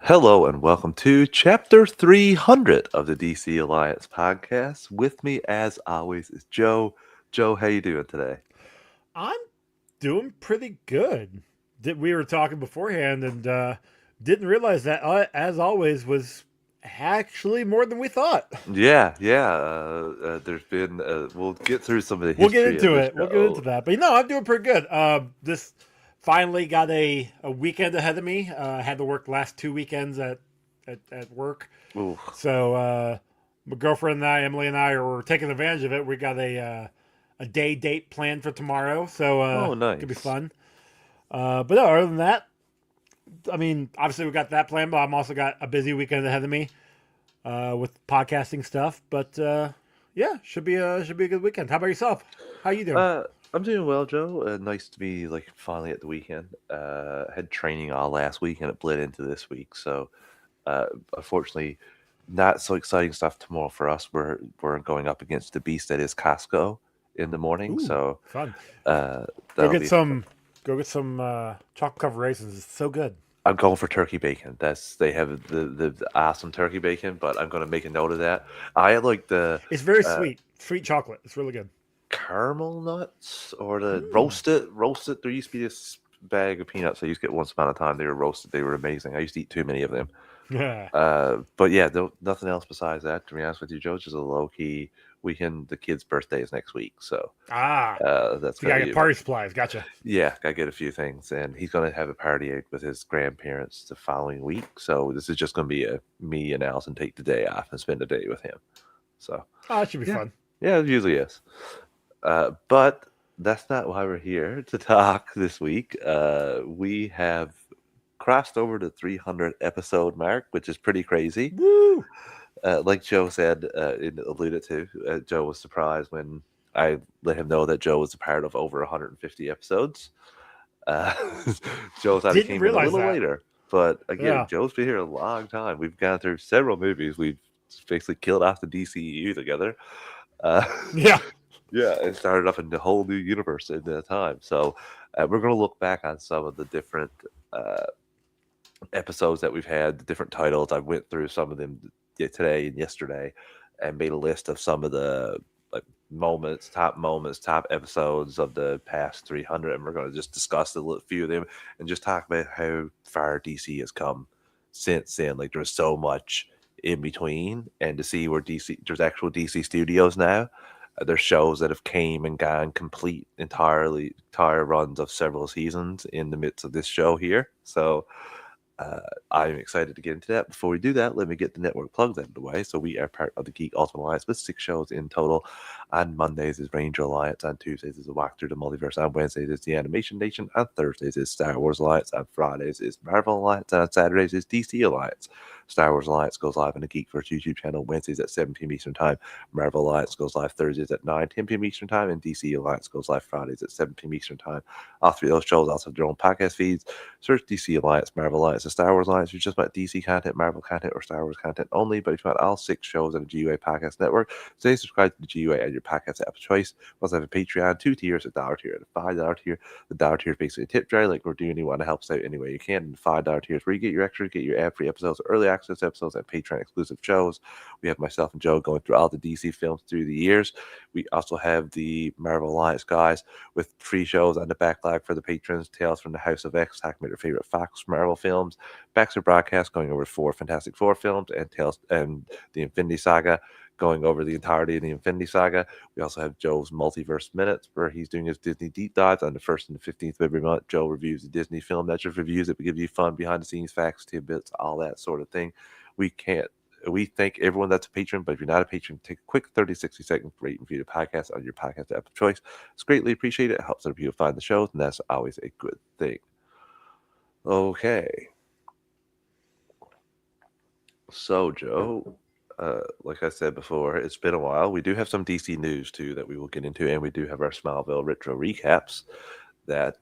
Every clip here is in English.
Hello and welcome to Chapter 300 of the DC Alliance podcast. With me, as always, is Joe. Joe, how you doing today? I'm doing pretty good. We were talking beforehand and didn't realize that, as always, was actually more than we thought. Yeah. There's been. We'll get through some of the We'll get history of into the it. We'll get into show. that. But I'm doing pretty good. This finally got a weekend ahead of me. I had to work the last 2 weekends at work. Ooh, So my girlfriend and I, Emily and I, are taking advantage of it. We got a day date planned for tomorrow. So oh, it could be nice. fun. But no, other than that, I mean, obviously we got that plan, but I'm also got a busy weekend ahead of me with podcasting stuff. But yeah, should be a good weekend. How about yourself? How you doing? I'm doing well, Joe. Nice to be finally at the weekend. Had training all last week and it bled into this week, so uh, unfortunately, not so exciting stuff tomorrow for us. We're going up against the beast that is Costco in the morning, Ooh, so fun. uh, Go that'll get be fun. some. Go get some chocolate covered raisins. It's so good. I'm going for turkey bacon. They have the awesome turkey bacon, but I'm going to make a note of that. I like the It's very uh, sweet. Sweet chocolate. It's really good. caramel nuts or the Mm. roasted. There used to be this bag of peanuts I used to get once upon a time. They were roasted. They were amazing. I used to eat too many of them. Yeah. But yeah, nothing else besides that. To be honest with you, Joe, just a low key weekend. The kid's birthday is next week, so Ah, that's so you gonna gotta be get party supplies. Gotcha. yeah. Gotta get a few things, and he's gonna have a party with his grandparents the following week. So this is just gonna be a me and Allison take the day off and spend the day with him. So Oh, that should be yeah, fun. yeah, it usually is. But that's not why we're here to talk this week. We have crossed over the 300 episode mark, which is pretty crazy. Woo! Like Joe said, it alluded to, Joe was surprised when I let him know that Joe was a part of over 150 episodes. Uh, Joe thought he Didn't came in a realize little that. later, but again, Yeah. Joe's been here a long time. We've gone through several movies. We've basically killed off the DCEU together. Uh, Yeah. yeah, and started up in a whole new universe in that time. So we're going to look back on some of the different uh, episodes that we've had, the different titles. I went through some of them today and yesterday, and made a list of some of the moments, top episodes of the past 300, and we're going to just discuss a few of them and just talk about how far DC has come since then. Like there's so much in between, and to see where there's actual DC studios now. There's shows that have came and gone complete entire runs of several seasons in the midst of this show here. So uh, I'm excited to get into that. Before we do that, let me get the network plugs out of the way. So we are part of the Geek Ultimate Alliance with 6 shows in total. On Mondays is Ranger Alliance. On Tuesdays is a walk through the multiverse. On Wednesdays is the Animation Nation. On Thursdays is Star Wars Alliance. On Fridays is Marvel Alliance. And on Saturdays is DC Alliance. Star Wars Alliance goes live on the Geekverse YouTube channel Wednesdays at 7 p.m. Eastern Time. Marvel Alliance goes live Thursdays at 9, 10 p.m. Eastern Time. And DC Alliance goes live Fridays at 7 p.m. Eastern Time. All three of those shows also have their own podcast feeds. Search DC Alliance, Marvel Alliance, and Star Wars Alliance. You just want DC content, Marvel content, or Star Wars content only. But if you want all 6 shows on the GUA Podcast Network, stay subscribed to the GUA and your podcast app of choice. We also have a Patreon, 2 tiers, a $1 tier, and a $5 tier. The $1 tier is basically a tip jar, like we're doing. You want to help us out any way you can. And the $5 tier is where you get your extras, get your ad-free episodes, early access episodes, and Patreon exclusive shows. We have myself and Joe going through all the DC films through the years. We also have the Marvel Alliance guys with free shows on the backlog for the patrons. Tales from the House of X, talking about their favorite Fox Marvel films. Baxter Broadcast going over 4 Fantastic Four films, and Tales and the Infinity Saga going over the entirety of the Infinity Saga. We also have Joe's Multiverse Minutes, where he's doing his Disney deep dives on the 1st and the 15th of every month. Joe reviews the Disney film, not just reviews it, but give you fun behind the scenes facts, tidbits, all that sort of thing. We can't we thank everyone that's a patron, but if you're not a patron, take a quick 30, 60-second rate and review the podcast on your podcast app of choice. It's greatly appreciated. It helps other people find the shows, and that's always a good thing. Okay. So, Joe, like I said before, it's been a while. We do have some DC news, too, that we will get into, and we do have our Smallville retro recaps that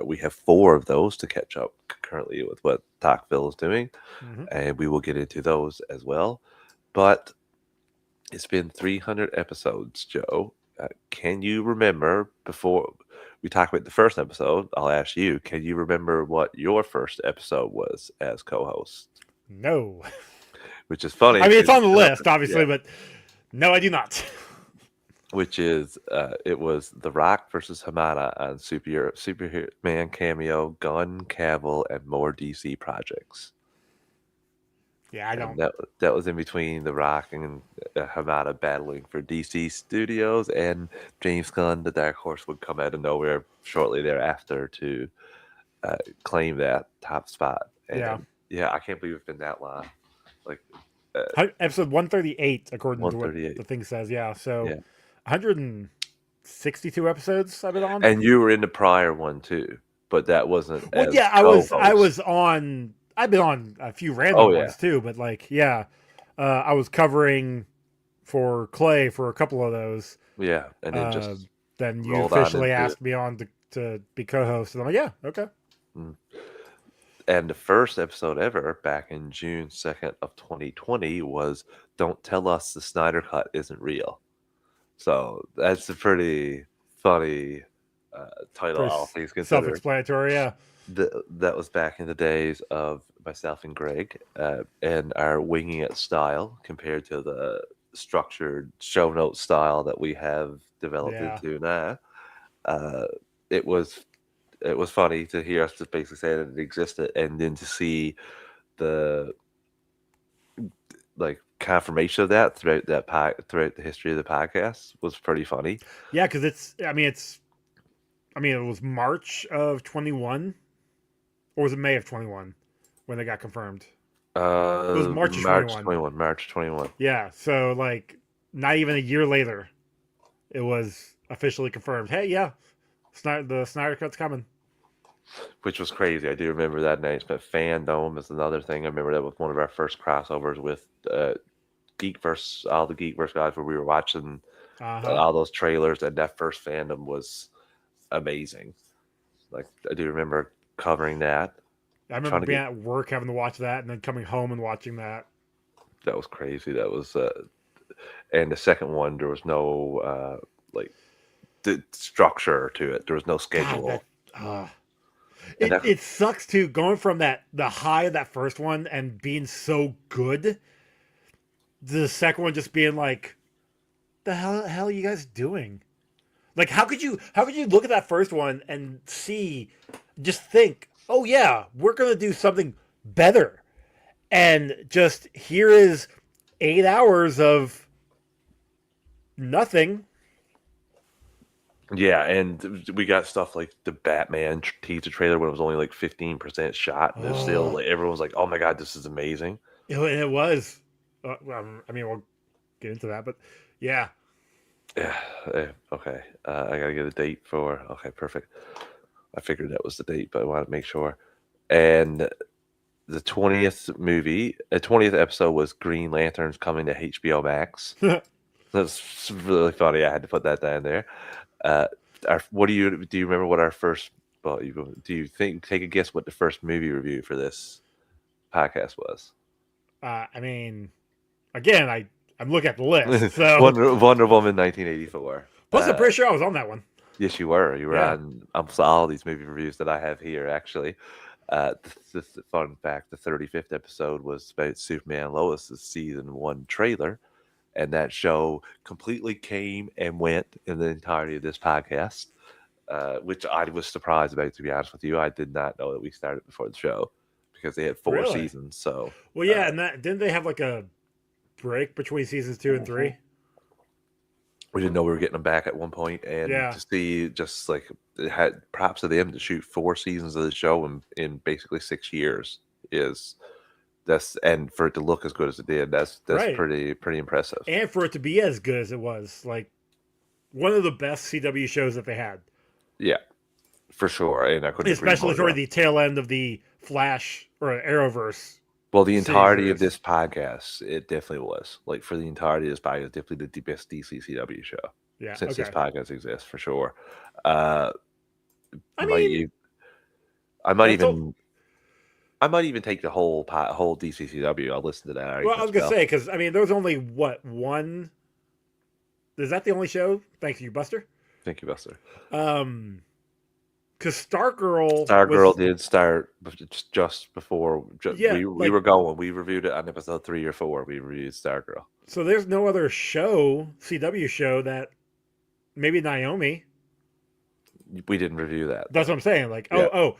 we have 4 of those to catch up currently with what Talkville is doing, Hmm. and we will get into those as well. But it's been 300 episodes, Joe. Can you remember before we talk about the first episode? I'll ask you, can you remember what your first episode was as co host? No. which is funny. I mean, it's 'cause on the list, obviously, yeah, but no, I do not. which is it was The Rock versus Hamada on Superman cameo, Gunn, Cavill, and more DC projects. Yeah, I And don't. that was in between The Rock and Hamada battling for DC Studios, and James Gunn, the Dark Horse, would come out of nowhere shortly thereafter to claim that top spot. Yeah. And yeah, I can't believe it's been that long. Like uh, Episode 138, according to what 138. the thing says. Yeah. So Yeah. 162 episodes I've been on. And you were in the prior one too, but that wasn't Well, as yeah, I co-host. was on. I've been on a few Oh random yeah, ones too, but like, yeah, I was covering for Clay for a couple of those. yeah, and then Uh, just then you rolled on officially into. asked me on to be co-host, and I'm like, yeah, okay. Mm. And the first episode ever, back in June 2nd of 2020, was "Don't Tell Us the Snyder Cut Isn't Real." So that's a pretty funny title, Pretty all things considered. self-explanatory. Yeah, That was back in the days of myself and Greg and our winging it style compared to the structured show note style that we have developed yeah, into now. Uh, it was funny to hear us just basically say that it existed, and then to see the like confirmation of that throughout the history of the podcast was pretty funny. yeah. Because it's. I mean, it was March of 21, or was it May of 21 when they got confirmed? It was March of 21. March 21. Yeah, so like not even a year later, it was officially confirmed. Hey, yeah, the Snyder Cut's coming. Which was crazy. I do remember that announcement. Fandom is another thing. I remember that was one of our first crossovers with Geekverse, all the Geekverse guys, where we were watching Uh-huh. all those trailers, and that first fandom was amazing. Like I do remember covering that, I remember trying to being get at work having to watch that, and then coming home and watching that. that was crazy. That was and the second one there was no like the structure to it. There was no God, schedule, that uh, and that it sucks too. Going from the high of that first one and being so good, the second one just being like, the hell are you guys doing? Like, how could you look at that first one and see, just think, oh yeah, we're gonna do something better, and just here is 8 hours of nothing. yeah, and we got stuff like the Batman teaser trailer when it was only like 15% shot, and it's still Oh, like, everyone was like, "Oh my god, this is amazing." it was. I mean, we'll get into that, but yeah, Yeah. Okay. I gotta get a date for. Okay, perfect. I figured that was the date, but I wanted to make sure. And the 20th episode was Green Lanterns coming to HBO Max. That's really funny. I had to put that down there. Uh, what do you remember? What our first? Well, do you think? Take a guess what the first movie review for this podcast was? I mean, again, I'm looking at the list, so Wonder Woman 1984. plus I'm pretty sure I was on that one. Yes, you were. You were Yeah. on all these movie reviews that I have here, actually. This fun fact, the 35th episode was about Superman and Lois's season 1 trailer, and that show completely came and went in the entirety of this podcast, which I was surprised about, to be honest with you. I did not know that we started before the show because they had 4 Really? seasons. So, Well, yeah, and that didn't they have like a break between seasons 2 and 3? we didn't know we were getting them back at one point, and Yeah. to see just like it had props to them to shoot 4 seasons of the show in basically 6 years is that's and for it to look as good as it did, that's Right. pretty impressive. And for it to be as good as it was, like one of the best CW shows that they had, Yeah, for sure, and I couldn't agree especially more. toward the tail end of the Flash or Arrowverse. Well, the entirety of series. this podcast, it definitely was. Like for the entirety of this podcast, definitely the best DCCW show Yeah. since Okay. this podcast exists for sure. Uh, I might mean, e- I might that's all- even I might even take the whole DCCW. I'll listen to that. well, I was gonna say because I mean, there was only what one. Is that the only show? Thank you, Buster. Thank you, Buster. because Stargirl Stargirl was did start just before yeah, we like were going. We reviewed it on episode 3 or 4. We reviewed Stargirl. so. There's no other show, CW show that maybe Naomi. We didn't review that That's though. what I'm saying. Like Yeah,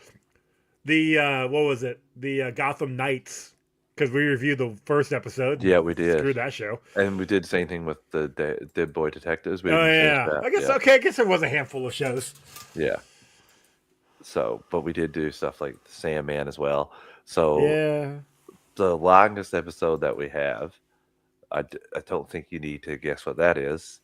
the what was it? The Gotham Knights because we reviewed the first episode. And yeah, we did, screw that show. and we did the same thing with the Dead Boy Detectives. We Oh didn't finish yeah, that. I guess Yeah, okay. I guess there was a handful of shows. yeah. So, but we did do stuff like Sandman as well. So Yeah, the longest episode that we have, I don't think you need to guess what that is.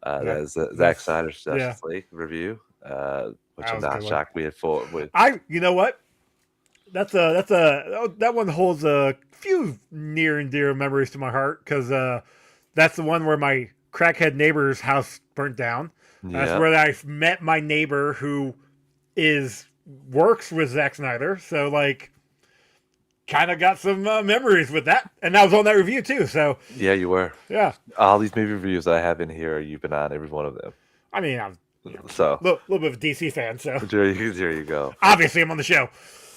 That is Zack that's Snyder's yeah. Justice League review, which That I'm was a not good one. shocked we had fought with. You know what? That one holds a few near and dear memories to my heart because that's the one where my crackhead neighbor's house burnt down. That's Yeah, where I met my neighbor who works with Zack Snyder. So like, kind of got some memories with that, and that was on that review too. So yeah, you were. yeah, All these movie reviews I have in here, you've been on every one of them. I mean I'm So a little bit of a DC fan, so there you go. obviously I'm on the show.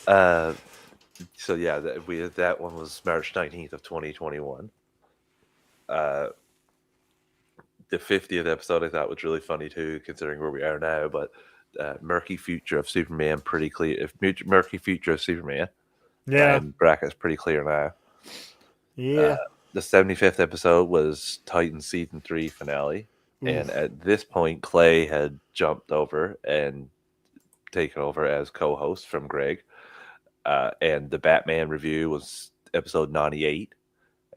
Uh, so yeah, that one was March 19th of 2021. Uh, the 50th episode I thought was really funny too, considering where we are now. But Murky Future of Superman, pretty clear. If Murky Future of Superman, Yeah, brackets pretty clear now. yeah. The 75th episode was Titan season 3 finale, and Oof. at this point, Clay had jumped over and taken over as co-host from Greg. And the Batman review was episode 98,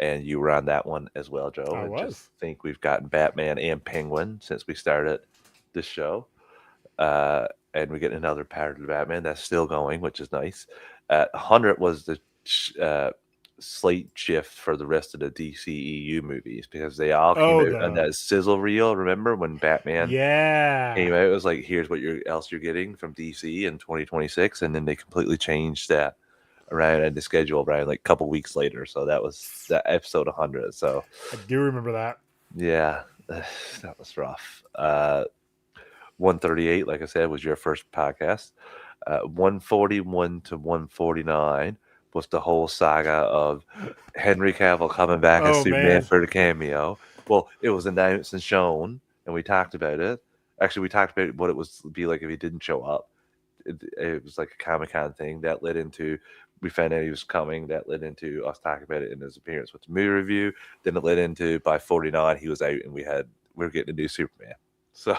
and you were on that one as well, Joe. I I was. just think we've gotten Batman and Penguin since we started this show. And we're getting another part of the Batman that's still going, which is nice. 100 was the slate shift for the rest of the DCEU movies because they all came out on that sizzle reel. Remember when Batman Yeah. came out? It was like, here's what else you're getting from DC in 2026, and then they completely changed that around and the schedule around like a couple weeks later. So that was that episode 100. So I do remember that. yeah, that was rough. 138, like I said, was your first podcast. 141 to 149 was the whole saga of Henry Cavill coming back as Superman man. for the cameo. Well, it was announced and shown, and we talked about it. Actually, we talked about what it was be like if he didn't show up. It was like a Comic-Con thing that led into we found out he was coming. That led into us talking about it in his appearance with the movie review. Then it led into by 49 he was out and we were getting a new Superman. So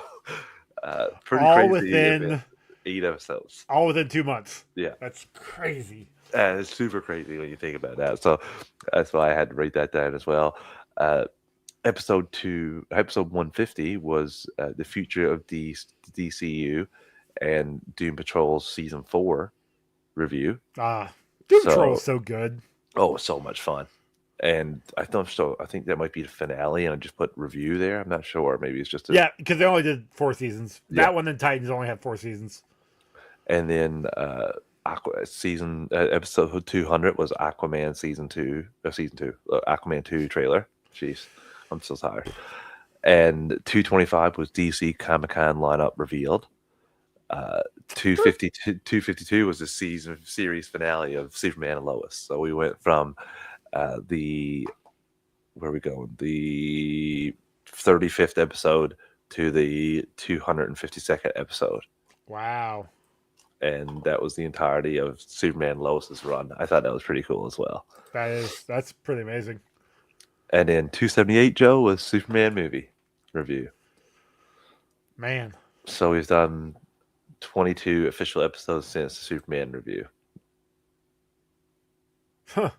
pretty all crazy. within 8 episodes. all within 2 months. Yeah, That's crazy. it's super crazy when you think about that. So that's why I had to write that down as well. Episode 150 was the future of the DCU and Doom Patrol season 4 review. Doom Patrol is so good. Oh, so much fun. And I think that might be the finale, and I just put review there. I'm not sure. Maybe it's just Yeah, because they only did 4 seasons. Yeah. That one and Titans only had 4 seasons. And then episode 200 was Aquaman season 2, Aquaman 2 trailer. Jeez, I'm so tired. And 225 was DC Comic-Con lineup revealed. 252 was the series finale of Superman and Lois. So we went from the 35th episode to the 252nd episode. Wow. And that was the entirety of Superman and Lois's run. I thought that was pretty cool as well. That's pretty amazing. And then 278, Joe, was Superman movie review. Man. So we've done 22 official episodes since the Superman review. Huh.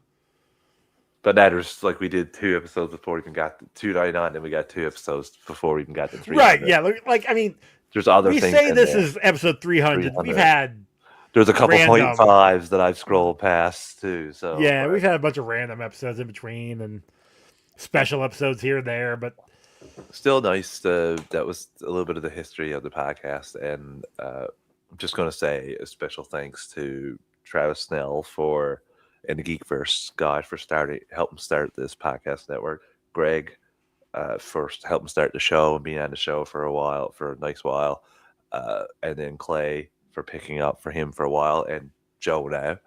But that was like we did 2 episodes before we even got to 299, then we got 2 episodes before we even got to 300. Right, yeah. Like, I mean, there's other we things. say this is episode 300. We've had there's a couple random 0.5s that I've scrolled past too. So yeah, we've had a bunch of random episodes in between and special episodes here and there, but still nice. That was a little bit of the history of the podcast, and I'm just going to say a special thanks to Travis Snell and the Geekverse guy for helping start this podcast network. Greg for helping start the show and being on the show for a nice while, and then Clay for picking up for him for a while, and Joe now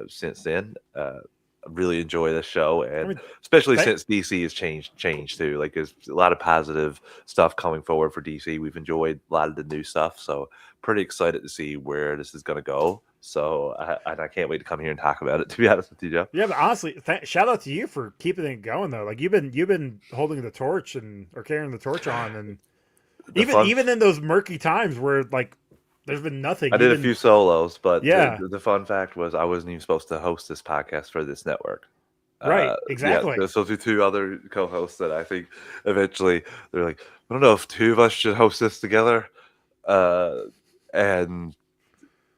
since then. I really enjoy this show, I and mean, especially thank, since DC has changed too. Like there's a lot of positive stuff coming forward for DC. We've enjoyed a lot of the new stuff, so pretty excited to see where this is going to go. So I can't wait to come here and talk about it. To be honest with you, Joe. yeah, but honestly, shout out to you for keeping it going though. Like you've been holding the torch or carrying the torch on, and The fun even in those murky times where like there's been nothing. I did a few solos, but Yeah, the fun fact was I wasn't even supposed to host this podcast for this network. right, Yeah, exactly. there's supposed to be two other co-hosts that I think eventually they're like, I don't know if two of us should host this together. Uh, and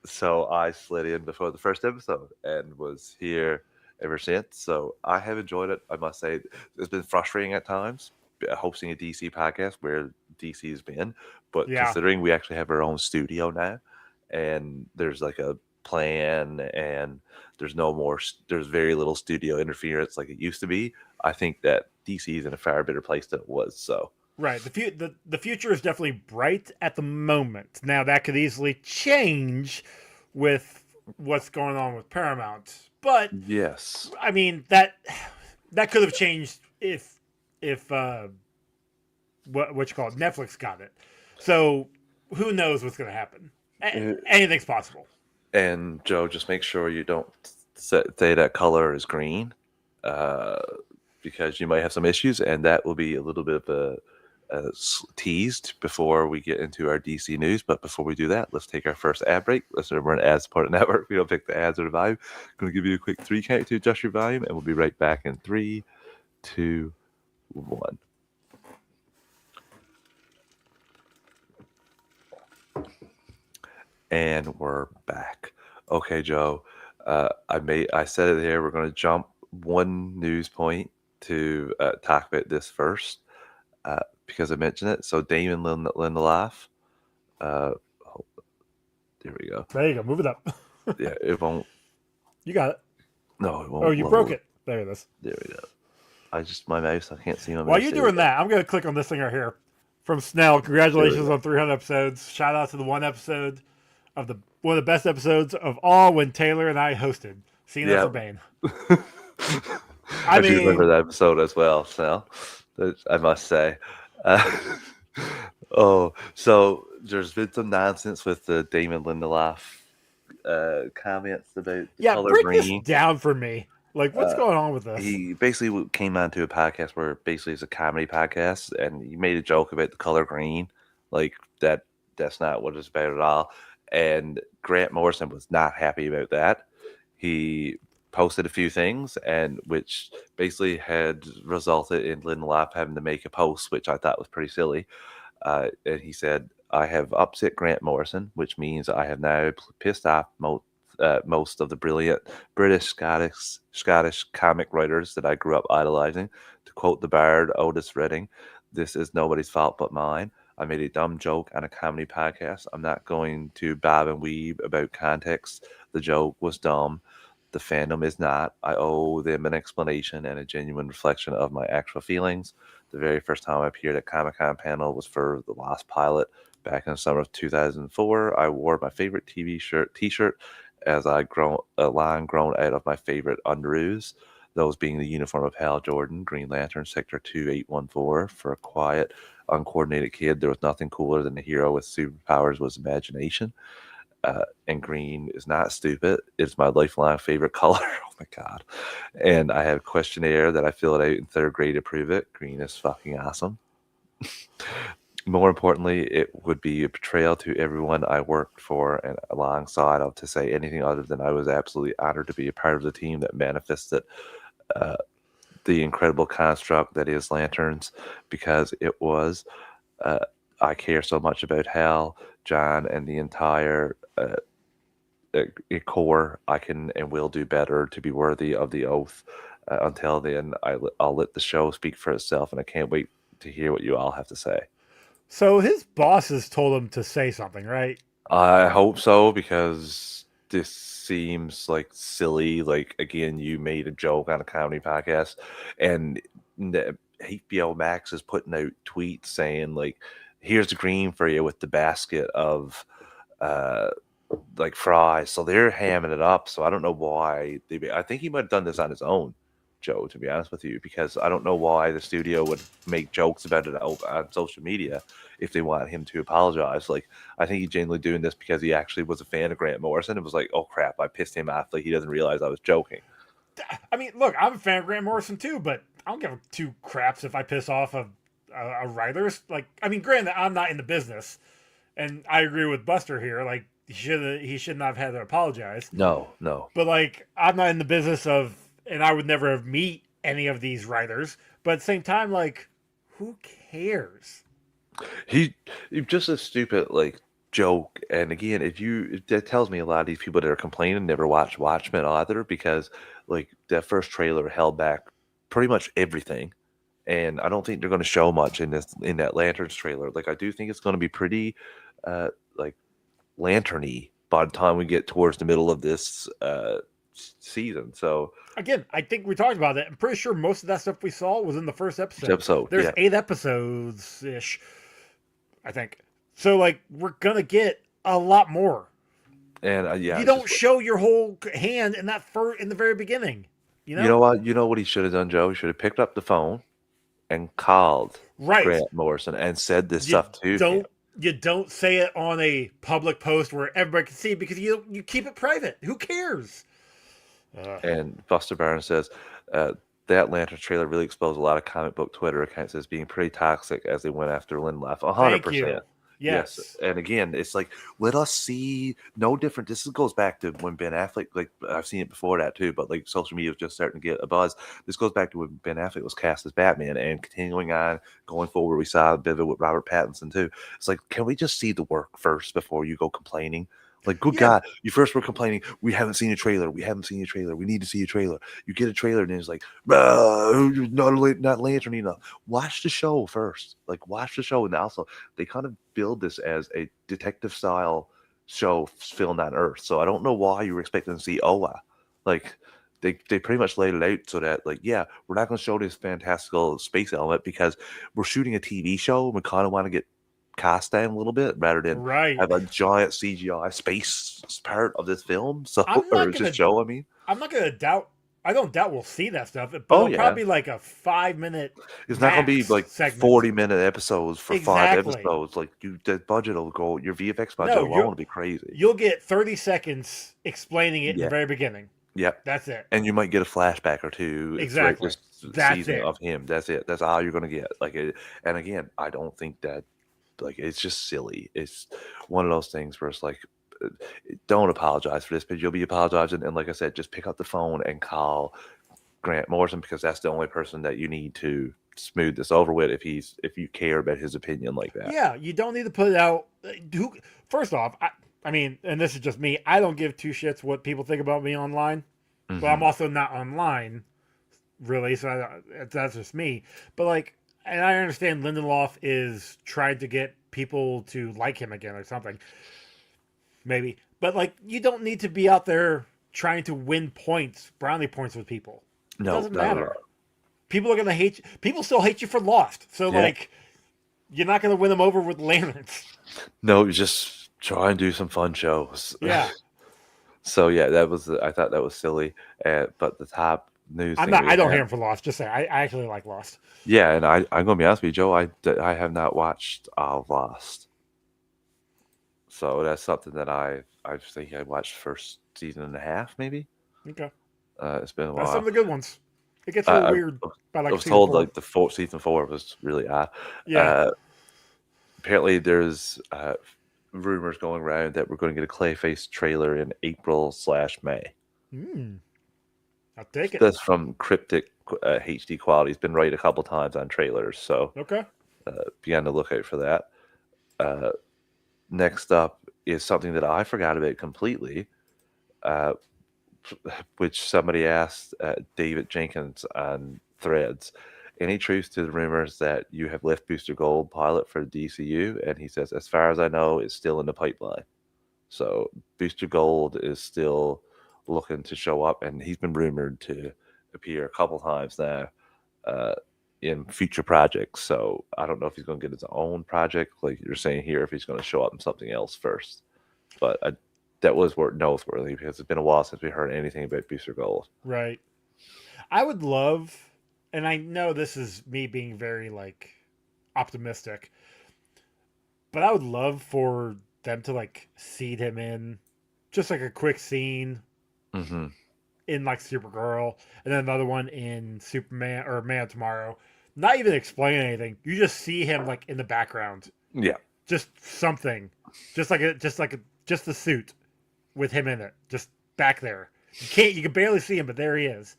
so I slid in before the first episode and was here ever since. So I have enjoyed it. I must say, it's been frustrating at times hosting a DC podcast where DC has been, but Yeah, considering we actually have our own studio now, and there's like a plan, and there's very little studio interference like it used to be. I think that DC is in a far better place than it was. So right. The future is definitely bright at the moment. Now that could easily change with what's going on with Paramount, but yes, I mean that could have changed if what you call it, Netflix got it. So who knows what's going to happen? Anything's possible. and Joe, just make sure you don't say that color is green, uh, because you might have some issues, and that will be a little bit of a teased before we get into our DC news. But before we do that, let's take our first ad break. Listen, we're an ad-supported network. We don't pick the ads or the volume. I'm going to give you a quick 3 count to adjust your volume, and we'll be right back in 3, 2, 1. And we're back. Okay, Joe. I said it there. We're going to jump one news point to talk about this first, because I mentioned it. So Damon Lindelof. Uh, there we go. There you go. Move it up. Yeah, it won't. You got it. No, it won't. Oh, you load. broke it. There it is. There we go. My mouse. I can't see my mouse. While you're doing that, I'm going to click on this thing right here from Snell. Congratulations on 300 episodes. Shout out to the one episode of one of the best episodes of all when Taylor and I hosted Cena for Bane. I do remember that episode as well. So I must say. So there's been some nonsense with the Damon Lindelof comments about the color break green. This down for me. Like, what's going on with this? He basically came onto a podcast where basically it's a comedy podcast, and he made a joke about the color green. Like that's not what it's about at all. And Grant Morrison was not happy about that. He posted a few things, and which basically had resulted in Lindelof having to make a post, which I thought was pretty silly. And he said, I have upset Grant Morrison, which means I have now pissed off most of the brilliant British Scottish comic writers that I grew up idolizing. To quote the bard Otis Redding, this is nobody's fault but mine. I made a dumb joke on a comedy podcast. I'm not going to bob and weave about context. The joke was dumb. The fandom is not. I owe them an explanation and a genuine reflection of my actual feelings. The very first time I appeared at Comic-Con panel was for The Lost Pilot back in the summer of 2004. I wore my favorite t-shirt as a line grown out of my favorite underoos, those being the uniform of Hal Jordan, Green Lantern, Sector 2814. For a quiet, uncoordinated kid, there was nothing cooler than a hero with superpowers was imagination. And green is not stupid. It's my lifelong favorite color. Oh my God. And I have a questionnaire that I filled out in 3rd grade to prove it. Green is fucking awesome. More importantly, it would be a betrayal to everyone I worked for and alongside of to say anything other than I was absolutely honored to be a part of the team that manifested the incredible construct that is Lanterns, because it was. I care so much about Hal, John, and the entire core. I can and will do better to be worthy of the oath. Until then, I'll let the show speak for itself, and I can't wait to hear what you all have to say. So his bosses told him to say something, right? I hope so, because this seems like silly. Like, again, you made a joke on a comedy podcast, and HBO Max is putting out tweets saying, like, here's the green for you with the basket of like fries. So they're hamming it up. So I don't know why I think he might have done this on his own, Joe, to be honest with you, because I don't know why the studio would make jokes about it on social media if they want him to apologize. Like, I think he's genuinely doing this because he actually was a fan of Grant Morrison and was like, oh crap, I pissed him off. Like, he doesn't realize I was joking. I mean, look, I'm a fan of Grant Morrison too, but I don't give two craps if I piss off a writers. Like, I mean, granted, I'm not in the business, and I agree with Buster here. Like, he should not have had to apologize. No, no. But like, I'm not in the business of, and I would never meet any of these writers. But at the same time, like, who cares? He just a stupid like joke. And again, that tells me a lot of these people that are complaining never watched Watchmen either, because like that first trailer held back pretty much everything. And I don't think they're going to show much in that Lanterns trailer. Like, I do think it's going to be pretty like lanterny by the time we get towards the middle of this season. So Again, I think we talked about it. I'm pretty sure most of that stuff we saw was in the first episode. There's yeah. 8 episodes ish, I think. So like, we're gonna get a lot more. And yeah, You don't show your whole hand in that in the very beginning. You know. You know what? You know what he should have done, Joe? He should have picked up the phone and called Right. Grant Morrison and said this stuff to him. You don't say it on a public post where everybody can see, because you keep it private. Who cares? And Buster Barnes says that Lantern trailer really exposed a lot of comic book Twitter accounts as being pretty toxic as they went after Lindelof. 100%. Yes. And again, it's like, let us see no different. This goes back to when Ben Affleck, like, I've seen it before that too, but like social media was just starting to get a buzz. This goes back to when Ben Affleck was cast as Batman, and continuing on going forward, we saw a bit of it with Robert Pattinson too. It's like, can we just see the work first before you go complaining? Like, good God, you first were complaining, we haven't seen a trailer. We haven't seen a trailer. We need to see a trailer. You get a trailer, and it's like, not Lantern enough. Watch the show first. Like, watch the show. And also, they kind of build this as a detective style show filmed on Earth. So I don't know why you were expecting to see Oa. Like, they pretty much laid it out so that, like, yeah, we're not going to show this fantastical space element because we're shooting a TV show and we kind of want to get cast down a little bit rather than have a giant CGI space part of this film. So, or just show, I mean. I'm not going to doubt. I don't doubt we'll see that stuff. But it'll probably like a 5-minute. It's not going to be like 40-minute episodes for 5 episodes. Like, the budget will go. Your VFX budget alone will be crazy. You'll get 30 seconds explaining it in the very beginning. Yep. That's it. And you might get a flashback or two. Exactly. That's season it. Of him. That's it. That's all you're going to get. Like, and again, I don't think that. Like, it's just silly. It's one of those things where it's like, don't apologize for this, but you'll be apologizing. And like I said, just pick up the phone and call Grant Morrison, because that's the only person that you need to smooth this over with if you care about his opinion like that. Yeah, you don't need to put it out. First off, I mean, and this is just me, I don't give two shits what people think about me online, but I'm also not online, really, so that's just me. But like, and I understand Lindelof is trying to get people to like him again or something. Maybe. But like, you don't need to be out there trying to win brownie points with people. It doesn't matter. People are going to hate you. People still hate you for Lost. So like, you're not going to win them over with Lanterns. No, just try and do some fun shows. Yeah. So yeah, I thought that was silly. But the top news. I don't hate him for Lost. Just say I actually like Lost. Yeah, and I'm gonna be honest with you, Joe. I have not watched Lost, so that's something that I think I watched first season and a half, maybe. Okay. It's been a while. That's some of the good ones. It gets a little weird. By like I was told 4. Like the season 4 was really odd. Yeah. Apparently, there's rumors going around that we're going to get a Clayface trailer in April/May. I'll take it. That's from Cryptic HD Quality. It's been right a couple times on trailers, so okay. Be on the lookout for that. Next up is something that I forgot about completely, which somebody asked David Jenkins on Threads. Any truth to the rumors that you have left Booster Gold pilot for DCU? And he says, as far as I know, it's still in the pipeline. So Booster Gold is still looking to show up, and he's been rumored to appear a couple times now in future projects. So I don't know if he's going to get his own project, like you're saying here, if he's going to show up in something else first. But that was noteworthy because it's been a while since we heard anything about Booster Gold. Right. I would love, and I know this is me being very like optimistic, but I would love for them to like seed him in, just like a quick scene Mm-hmm. in like Supergirl, and then another one in Superman or Man of Tomorrow. Not even explain anything. You just see him like in the background, Yeah. just something, just the suit with him in it, just back there. You can barely see him, but there he is.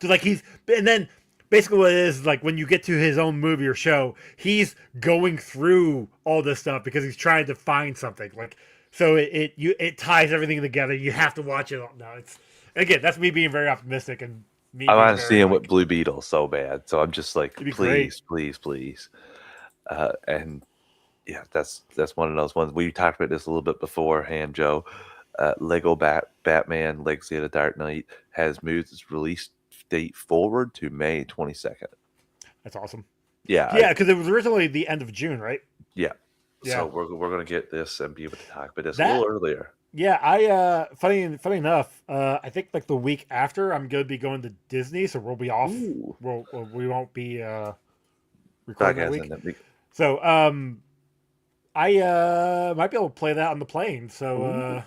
So like and then basically what it is like when you get to his own movie or show, he's going through all this stuff because he's trying to find something. Like so it ties everything together. You have to watch it all. No, it's again that's me being very optimistic and me I being want to see very him with like Blue Beetle so bad. So I'm just like, it'd be great. please. And yeah, that's one of those ones. We talked about this a little bit beforehand, Joe. Lego Batman Legacy of the Dark Knight has moved its release date forward to May 22nd. That's awesome. Yeah. Yeah, because it was originally the end of June, right? Yeah. Yeah. So we're going to get this and be able to talk about this a That- little earlier. Yeah, I funny enough, I think like the week after I'm gonna be going to Disney, so we'll be off. Ooh. We won't be recording that week. That week. So I might be able to play that on the plane. So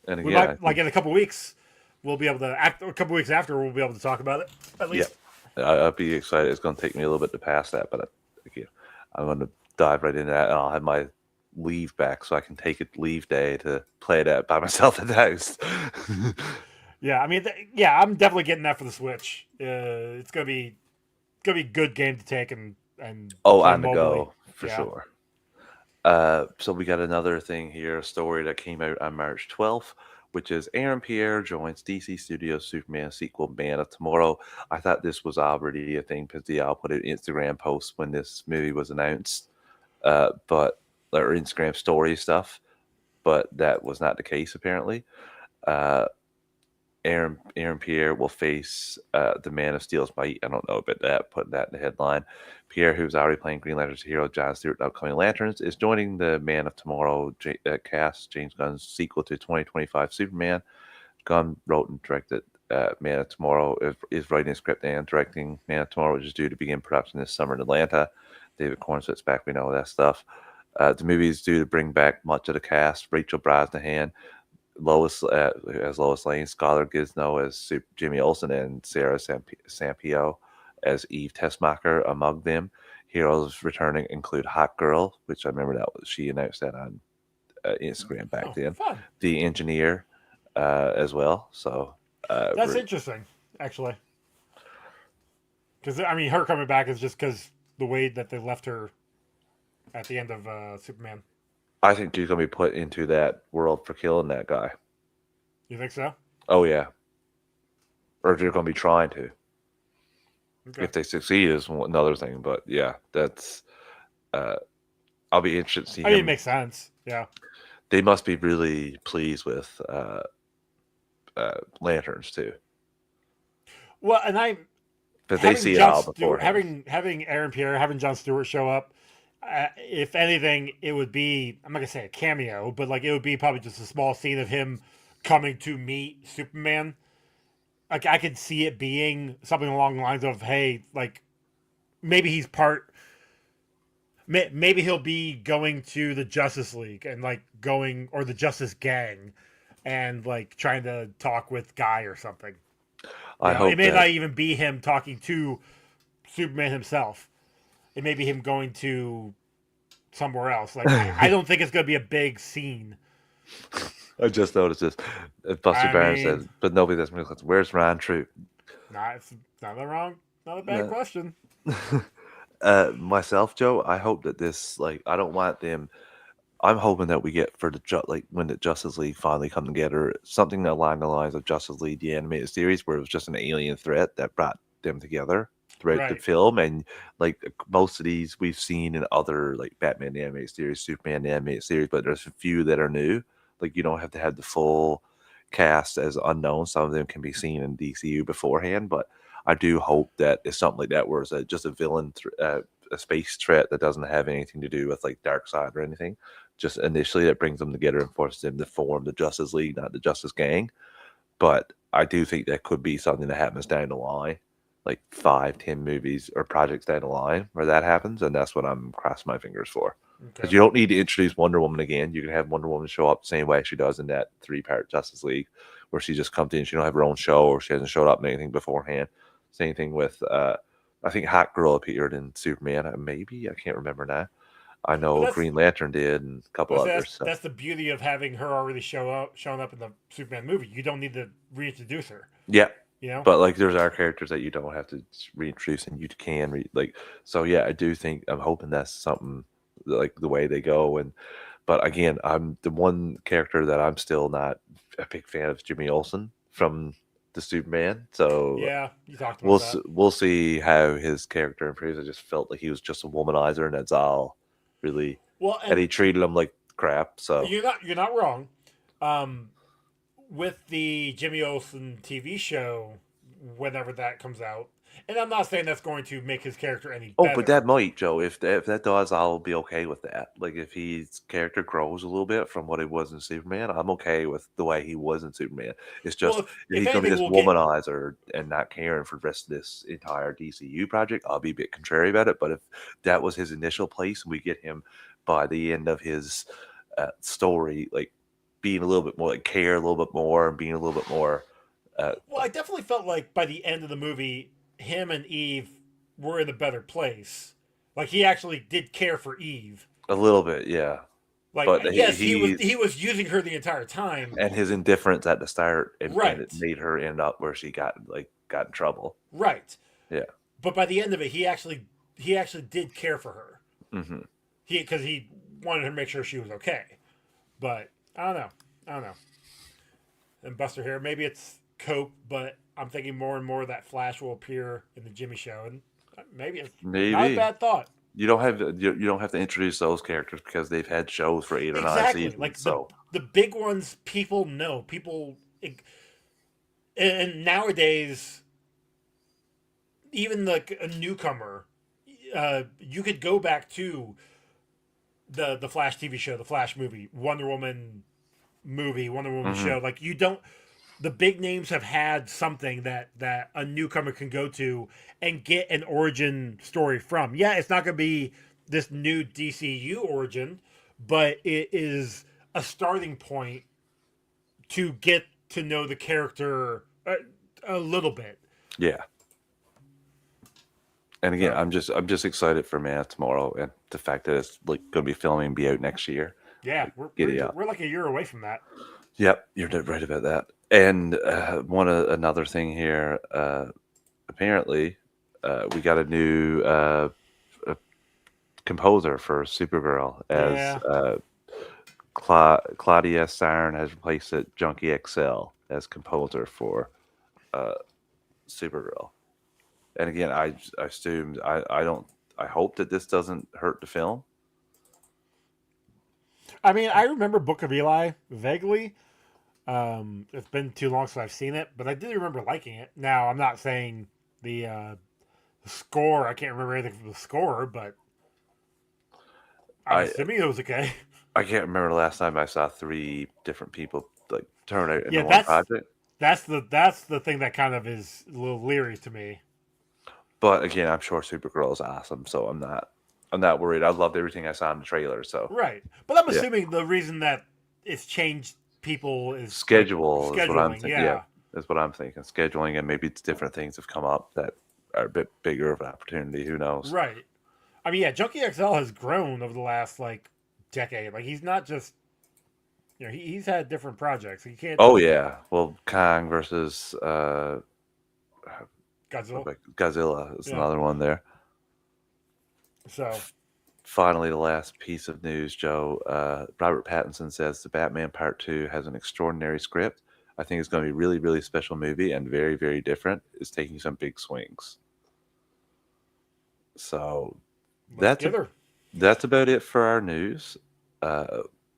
And again, we might like in a couple weeks we'll be able to a couple weeks after we'll be able to talk about it at least. Yeah, I'll be excited. It's going to take me a little bit to pass that, but again, I'm going to dive right into that, and I'll have my leave back so I can take a leave day to play that by myself at the house. Yeah, I mean, I'm definitely getting that for the Switch. It's gonna be a good game to take and play on the mobily. go for Yeah. sure. So we got another thing here, a story that came out on March 12th, which is Aaron Pierre joins DC Studios Superman sequel Man of Tomorrow. I thought this was already a thing because I'll put an Instagram post when this movie was announced, or Instagram story stuff, but that was not the case apparently. Aaron Pierre will face the Man of Steel's might. I don't know about that, putting that in the headline. Pierre, who's already playing Green Lantern's hero John Stewart in upcoming Lanterns, is joining the Man of Tomorrow cast, James Gunn's sequel to 2025 Superman. Gunn wrote and directed Man of Tomorrow, is writing a script and directing Man of Tomorrow, which is due to begin production this summer in Atlanta. David Cornsett's back, we know that stuff. The movie is due to bring back much of the cast. Rachel Brosnahan, Lois as Lois Lane, Skylar Gizno as Jimmy Olsen, and Sarah Sampio as Eve Tessmacher among them. Heroes returning include Hot Girl, which I remember she announced that on Instagram back then. Fun. The Engineer as well. So That's interesting, actually. Because I mean, her coming back is just because the way that they left her at the end of Superman. I think she's gonna be put into that world for killing that guy. You think so? Oh yeah. Or they're gonna be trying to. Okay. If they succeed is another thing, but yeah, that's I'll be interested to see I mean, him. it makes sense. Yeah. They must be really pleased with Lanterns too. Well, and I But they see it all before. Having Aaron Pierre, having John Stewart show up, if anything, it would be, I'm not gonna say a cameo, but like it would be probably just a small scene of him coming to meet Superman. Like I could see it being something along the lines of, hey, like maybe he's maybe he'll be going to the Justice League and like going, or the Justice Gang, and like trying to talk with Guy or something. I hope it may that, not even be him talking to Superman himself. It may be him going to somewhere else. Like I don't think it's going to be a big scene. I just noticed this. Buster Barnes says, but nobody does music. Where's Ron Troop? It's not a bad question. Myself, Joe, I hope that this, like, I don't want them. I'm hoping that we get for when the Justice League finally come together, something along the lines of Justice League the animated series, where it was just an alien threat that brought them together throughout the film. And like most of these we've seen in other, like Batman the animated series, Superman the animated series, but there's a few that are new. Like you don't have to have the full cast as unknown. Some of them can be seen in DCU beforehand, but I do hope that it's something like that where it's just a villain, a space threat that doesn't have anything to do with like Darkseid or anything. just initially that brings them together and forces them to form the Justice League, not the Justice Gang. But I do think that could be something that happens down the line, like 5, 10 movies or projects down the line where that happens, and that's what I'm crossing my fingers for. Because Okay. you don't need to introduce Wonder Woman again. You can have Wonder Woman show up the same way she does in that 3-part Justice League, where she just comes in, she don't have her own show, or she hasn't showed up in anything beforehand. Same thing with, I think Hot Girl appeared in Superman. Maybe I can't remember now. I Well, know that's Green Lantern did, and a couple well, others. So. that's the beauty of having her already showing up in the Superman movie. You don't need to reintroduce her. Yeah, You know. but like there's our characters that you don't have to reintroduce, and you can like. So yeah, I do think I'm hoping that's something like the way they go. And but again, I'm the one character that I'm still not a big fan of is Jimmy Olsen from the Superman. So Yeah, you talked about that. we'll see how his character improves. I just felt like he was just a womanizer, and that's all really. Well, And he and treated him like crap. So you're not wrong. Um, with the Jimmy Olsen TV show, whenever that comes out, and I'm not saying that's going to make his character any oh, better. but that might, Joe. If that does, I'll be okay with that. Like if his character grows a little bit from what he was in Superman, I'm okay with the way he was in Superman. It's Well, just if if he's gonna be anything, this we'll get womanizer and not caring for the rest of this entire DCU project, I'll be a bit contrary about it. But if that was his initial place, and we get him by the end of his story, like being a little bit more, like care a little bit more, and being a little bit more. Well, I definitely felt like by the end of the movie, him and Eve were in a better place. Like he actually did care for Eve. A little bit, yeah. Like But yes, he was using her the entire time. and his indifference at the start, and it Right. made her end up where she got in trouble. Right. Yeah. But by the end of it, he actually did care for her. Hmm. Because he wanted to make sure she was okay. But I don't know. I don't know. And Buster here, maybe it's cope, but I'm thinking more and more that Flash will appear in the Jimmy Show, and maybe it's not a Maybe bad thought. you don't have to introduce those characters because they've had shows for 8 or 9 Exactly. seasons. Like So the big ones, people know. And nowadays, even like a newcomer, you could go back to the Flash TV show, the Flash movie, Wonder Woman movie, Wonder Woman mhm. show. Like you don't. The big names have had something that a newcomer can go to and get an origin story from. Yeah, it's not going to be this new DCU origin, but it is a starting point to get to know the character a little bit. Yeah. And again, So, I'm just excited for Man of Tomorrow and the fact that it's like going to be filming and be out next year. yeah, Like, giddy up. we're like a year away from that. Yep, you're dead right about that. And another thing here. Apparently, we got a new composer for Supergirl as Yeah. Claudia Sarn has replaced it Junkie XL as composer for Supergirl. And again, I assumed I don't I hope that this doesn't hurt the film. I mean, I remember Book of Eli vaguely. It's been too long since I've seen it, but I did remember liking it. Now, I'm not saying the score. I can't remember anything from the score, but I'm I assuming it was okay. I can't remember the last time I saw 3 different people like turn out into Yeah, one project. that's the thing that kind of is a little leery to me. But again, I'm sure Supergirl is awesome, so I'm not worried. I loved everything I saw in the trailer. So Right, but I'm yeah, assuming the reason that it's changed people is like schedule is what I'm scheduling. thinking. Yeah, Yeah, is what I'm thinking. Scheduling, and maybe it's different things have come up that are a bit bigger of an opportunity. Who knows? right. I mean, yeah, Junkie XL has grown over the last like decade. Like he's not just he's had different projects. He can't Oh yeah. Well, Kang versus Godzilla. Godzilla is Yeah. another one there. So Finally, the last piece of news, Joe. Robert Pattinson says the Batman Part 2 has an extraordinary script. I think it's going to be a really, really special movie and very, very different. It's taking some big swings. So let's that's get her. that's about it for our news.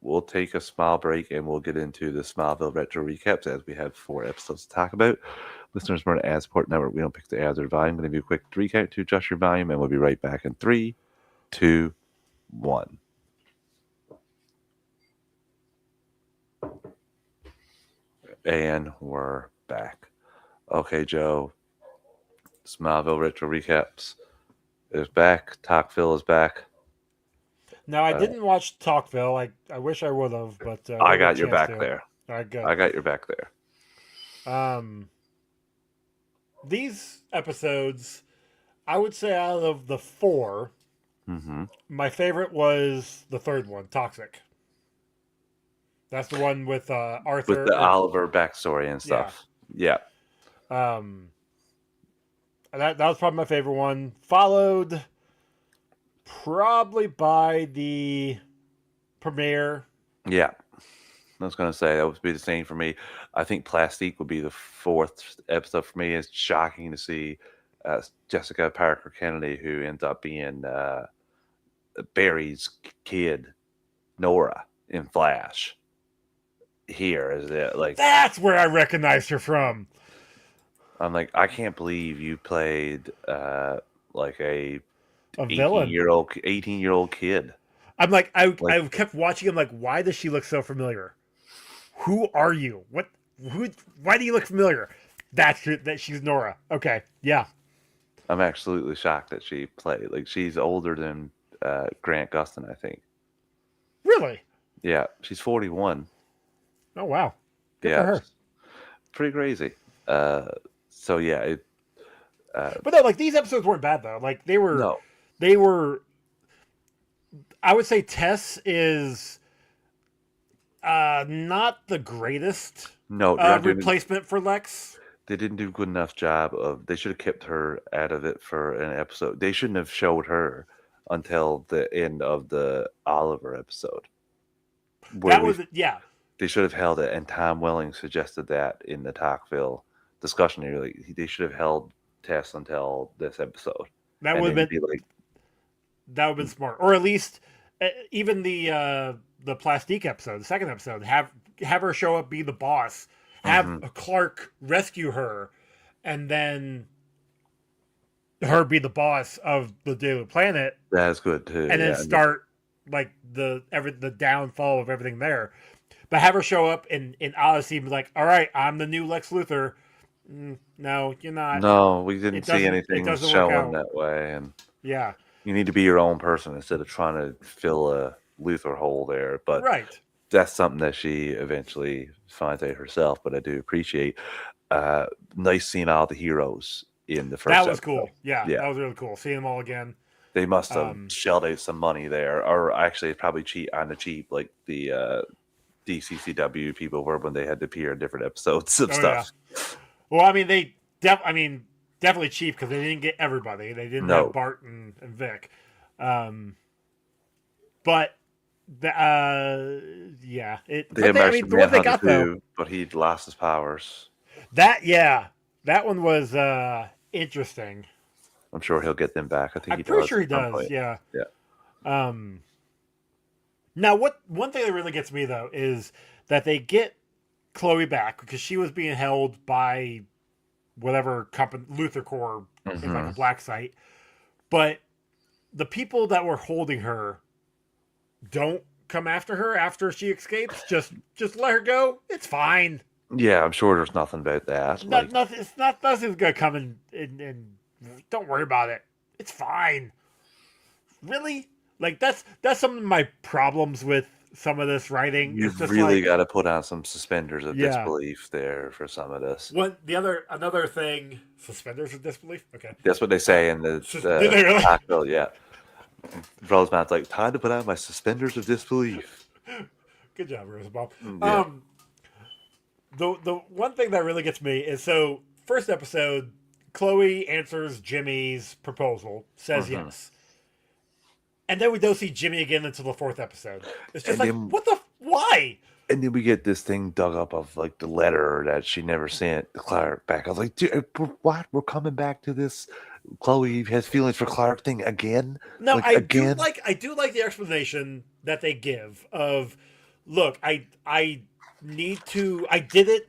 We'll take a small break and we'll get into the Smallville retro recaps as we have 4 episodes to talk about. Listeners, we're an ad support network. We don't pick the ads or volume. I'm going to give you a quick recount to adjust your volume, and we'll be right back in 3, 2, 1. And we're back. Okay, Joe. Smallville Retro Recaps is back. Talkville is back. Now, I Uh, didn't watch Talkville. I wish I would have, but I I didn't get a got your chance back to. there. All right, good. I got your back there. These episodes, I would say out of the 4, Mm-hmm. my favorite was the third one, Toxic. That's the one with With Arthur. the Oliver backstory and Yeah. stuff. Yeah. That was probably my favorite one. Followed probably by the premiere. Yeah. I was going to say that would be the same for me. I think Plastique would be the 4th episode for me. It's shocking to see Jessica Parker Kennedy, who ends up being Barry's kid, Nora, in Flash. Here is it like That's where I recognized her from. I'm like, I can't believe you played like a villain. 18-year-old kid. I'm like, I kept watching him. Like, why does she look so familiar? Who are you? What? Who? Why do you look familiar? That she's Nora. Okay, yeah. I'm absolutely shocked that she played. Like, she's older than Grant Gustin, I think. Really? Yeah, she's 41. Oh wow. Good for her. Pretty crazy. So yeah, but no, like these episodes weren't bad though. Like they were. No. They were. I would say Tess is not the greatest replacement for Lex. They didn't do a good enough job of. They should have kept her out of it for an episode. They shouldn't have showed her until the end of the Oliver episode. That was yeah. They should have held it, and Tom Welling suggested that in the Talkville discussion. They should have held Tess until this episode. That would have been that would have been smart, or at least even the Plastique episode, the second episode, have her show up, be the boss, have Clark rescue her, and then her be the boss of the Daily Planet. That's good too. And then start like the downfall of everything there. But have her show up in Odyssey and be like, all right, I'm the new Lex Luthor. No, you're not. No, we didn't see anything showing that way. And yeah, you need to be your own person instead of trying to fill a Luthor hole there. But right. That's something that she eventually finds out herself. But I do appreciate nice seeing all the heroes in the first That was episode. Cool. Yeah, that was really cool. Seeing them all again. They must have shelled out some money there. Or actually, probably on the cheap, like the DCCW people were when they had to appear in different episodes of stuff. Yeah. Well, I mean, definitely cheap because they didn't get everybody. They didn't have Bart and Vic. But yeah, the one they got though, but he'd lost his powers. That one was interesting. I'm sure he'll get them back. I think I'm pretty sure he does. Yeah. Now, one thing that really gets me though is that they get Chloe back because she was being held by whatever company, Luthor Corps, is like a black site, but the people that were holding her don't come after her after she escapes. Just let her go. It's fine. Yeah, I'm sure there's nothing about that. Nothing's gonna come and don't worry about it. It's fine. Really? Like that's some of my problems with some of this writing. You've really got to put on some suspenders of disbelief there for some of this. Another thing, suspenders of disbelief. Okay, that's what they say in the Did they really? Talkville. Yeah, Rosemont's like, time to put on my suspenders of disbelief. Good job, Rosenbaum. Yeah. The one thing that really gets me is first episode, Chloe answers Jimmy's proposal, says yes. And then we don't see Jimmy again until the 4th episode. It's just why? And then we get this thing dug up of like the letter that she never sent Clark back. I was like, dude, what? We're coming back to this. Chloe has feelings for Clark thing again. No, I do like the explanation that they give of, look, I did it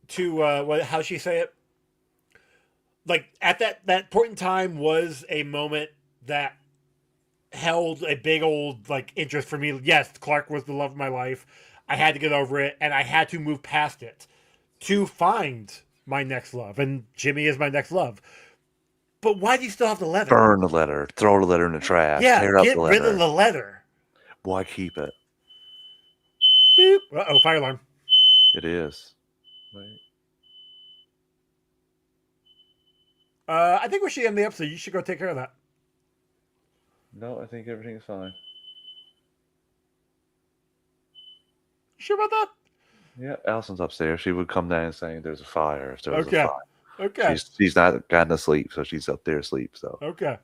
to how she say it? Like at that point in time was a moment that held a big old like interest for me. Yes, Clark was the love of my life. I had to get over it and I had to move past it. to find my next love, and Jimmy is my next love. But why do you still have the letter? Burn the letter. Throw the letter in the trash. Yeah, Tear up get the rid of letter. the letter. Why keep it? Beep. Uh-oh, fire alarm. It is. Right. I think we should end the episode. You should go take care of that. No, I think everything's fine. You sure about that? Yeah, Allison's upstairs. She would come down saying there's a fire. If there was Okay. a fire. Okay. She's not gotten to sleep, so she's up there asleep. So Okay.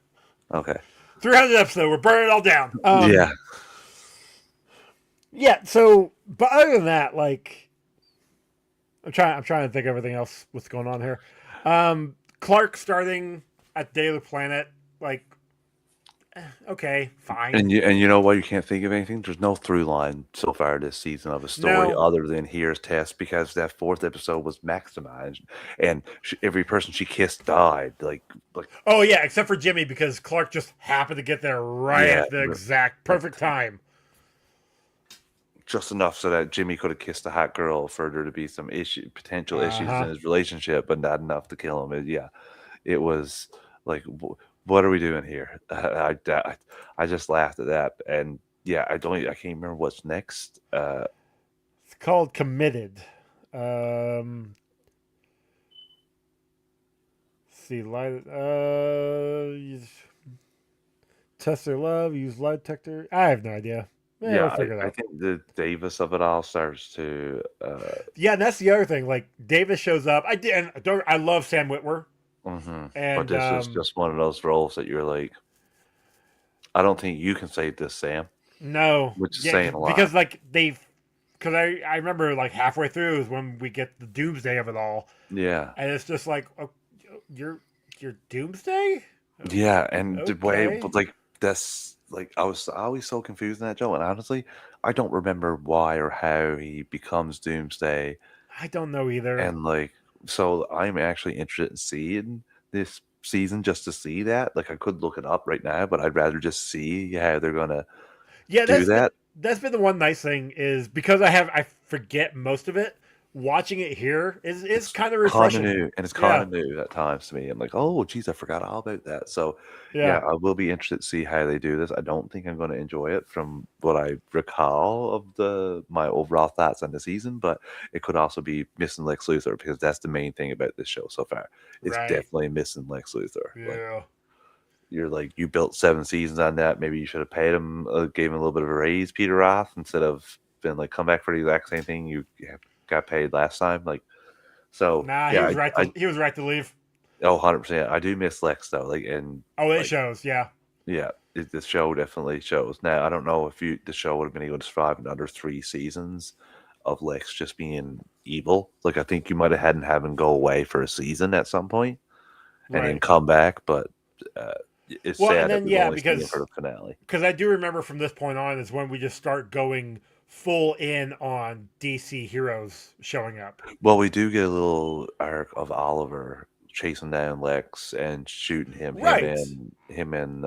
okay. 300 episode. We're burning it all down. Yeah. Yeah. So, but other than that, like, I'm trying to think of everything else. What's going on here? Clark starting at Daily Planet. Like, okay, fine. And you know why you can't think of anything? There's no through line so far this season of a story No. other than here's Tess, because that fourth episode was maximized, and every person she kissed died. Like Oh yeah, except for Jimmy, because Clark just happened to get there right Yeah, at the exact perfect time. just enough so that Jimmy could have kissed a hot girl for there to be some potential issues in his relationship, but not enough to kill him. It was like, what are we doing here? I just laughed at that, and yeah, I can't remember what's next. It's called Committed. See, light. Test their love. Use lie detector. I have no idea. We'll figure it I out. think the Davis of it all starts to. Yeah, and that's the other thing. Like Davis shows up. I love Sam Witwer, But and this is just one of those roles that you're like, I don't think you can save this, Sam. no, Which is saying a lot. because like because I remember like halfway through is when we get the doomsday of it all, Yeah. and it's just like, oh, you're doomsday. Yeah, and the way, Okay. but like that's like I was always so confused in that show, and honestly, I don't remember why or how he becomes Doomsday, I don't know either. and like so I'm actually interested in seeing this season just to see that. Like I could look it up right now, but I'd rather just see how they're gonna Yeah, do that. that's been the one nice thing is because I forget most of it. Watching it here is kind of refreshing. Kind of new, and it's Yeah. kind of new at times to me. I'm like, oh, geez, I forgot all about that. So, yeah, I will be interested to see how they do this. I don't think I'm going to enjoy it from what I recall of my overall thoughts on the season, but it could also be missing Lex Luthor, because that's the main thing about this show so far. It's Right. definitely missing Lex Luthor. Like, Yeah. you're like, you built 7 seasons on that. Maybe you should have paid him, gave him a little bit of a raise, Peter Roth, instead of been like, come back for the exact same thing you got paid last time. Like, so Nah, yeah, he was right. He was right to leave. Oh, 100%. I do miss Lex though. Like, and Oh, it like, shows. Yeah. yeah, the show definitely shows. Now, I don't know if the show would have been able to survive in under 3 seasons of Lex just being evil. Like, I think you might have had him go away for a season at some point and then come back. But it's sad that we've only seen it for the finale. Because I do remember from this point on is when we just start going full in on DC heroes showing up. Well, we do get a little arc of Oliver chasing down Lex and shooting him. Right. Him and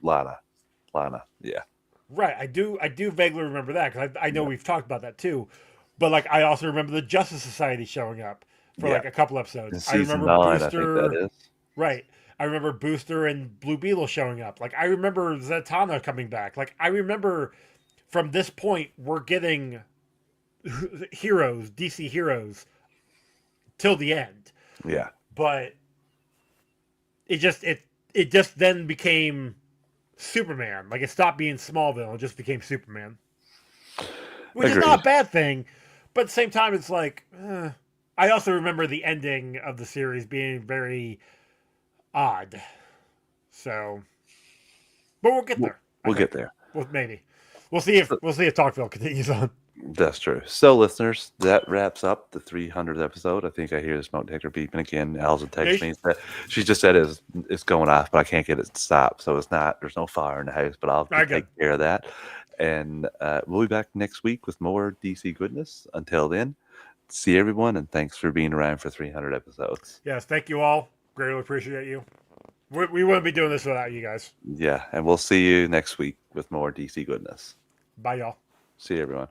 Lana. Yeah. Right. I do vaguely remember that because I know we've talked about that too. But like I also remember the Justice Society showing up for like a couple episodes. In season 9, Booster, I think that is. Right. I remember Booster and Blue Beetle showing up. Like I remember Zatanna coming back. Like I remember from this point we're getting heroes, DC heroes till the end. Yeah. But it just then became Superman. Like it stopped being Smallville and just became Superman. Which is not a bad thing, but at the same time it's like I also remember the ending of the series being very odd. So but we'll get there. We'll get there. Well, maybe. We'll see if Talkville continues on. That's true. So, listeners, that wraps up the 300th episode. I think I hear the smoke detector beeping again. Alza texts me. She just said it's going off, but I can't get it to stop. So there's no fire in the house, but I'll take care of that. And we'll be back next week with more DC goodness. Until then, see everyone, and thanks for being around for 300 episodes. Yes, thank you all. Greatly appreciate you. We wouldn't be doing this without you guys. Yeah, and we'll see you next week with more DC goodness. Bye, y'all. See you, everyone.